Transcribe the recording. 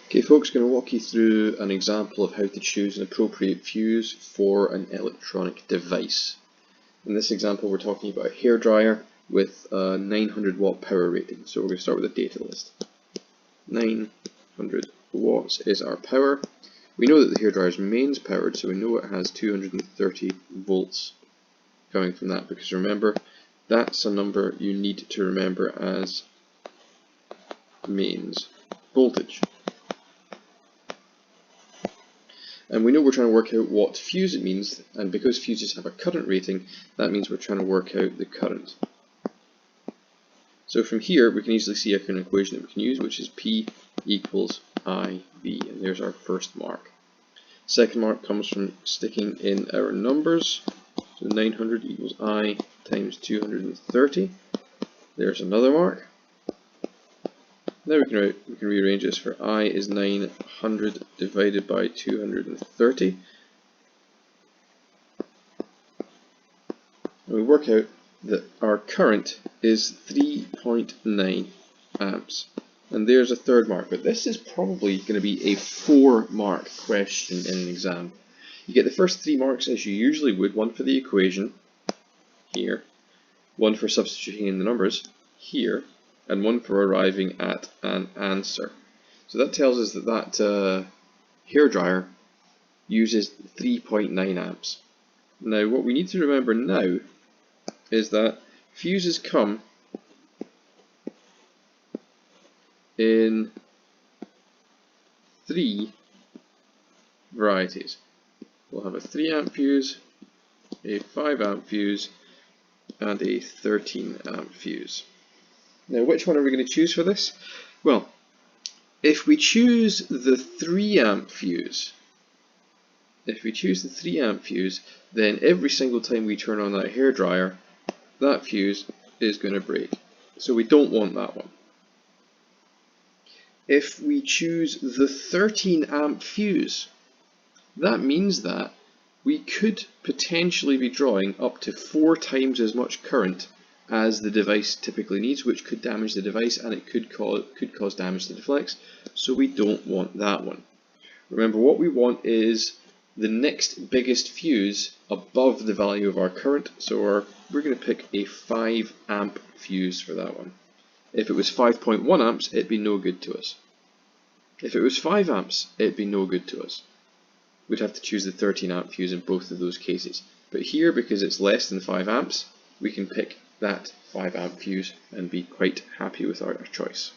Okay folks, going to walk you through an example of how to choose an appropriate fuse for an electronic device. In this example we're talking about a hairdryer with a 900 watt power rating. So we're going to start with a data list. 900 watts is our power. We know that the hairdryer is mains powered, so we know it has 230 volts coming from that, because remember, that's a number you need to remember as mains voltage. And we know we're trying to work out what fuse it means, and because fuses have a current rating, that means we're trying to work out the current. So from here we can easily see a kind of equation that we can use, which is P equals IV, and there's our first mark. Second mark comes from sticking in our numbers, so 900 equals I times 230. There's another mark. Now we can rearrange this for I is 900 divided by 230. And we work out that our current is 3.9 amps. And there's a third mark, but this is probably going to be a 4-mark question in an exam. You get the first 3 marks as you usually would, one for the equation, here, one for substituting in the numbers, here, and one for arriving at an answer. So that tells us that hairdryer uses 3.9 amps. Now what we need to remember now is that fuses come in 3 varieties. We'll have a 3 amp fuse, a 5 amp fuse, and a 13 amp fuse. Now which one are we going to choose for this? Well, if we choose the 3 amp fuse, then every single time we turn on that hairdryer, that fuse is going to break. So we don't want that one. If we choose the 13 amp fuse, that means that we could potentially be drawing up to 4 times as much current as the device typically needs, which could damage the device, and it could cause damage to the flex, so we don't want that one. Remember, what we want is the next biggest fuse above the value of our current, so we're going to pick a 5 amp fuse for that one. If it was 5.1 amps, it'd be no good to us. If it was 5 amps, it'd be no good to us. We'd have to choose the 13 amp fuse in both of those cases. But here, because it's less than 5 amps, we can pick that 5 amp fuse and be quite happy with our choice.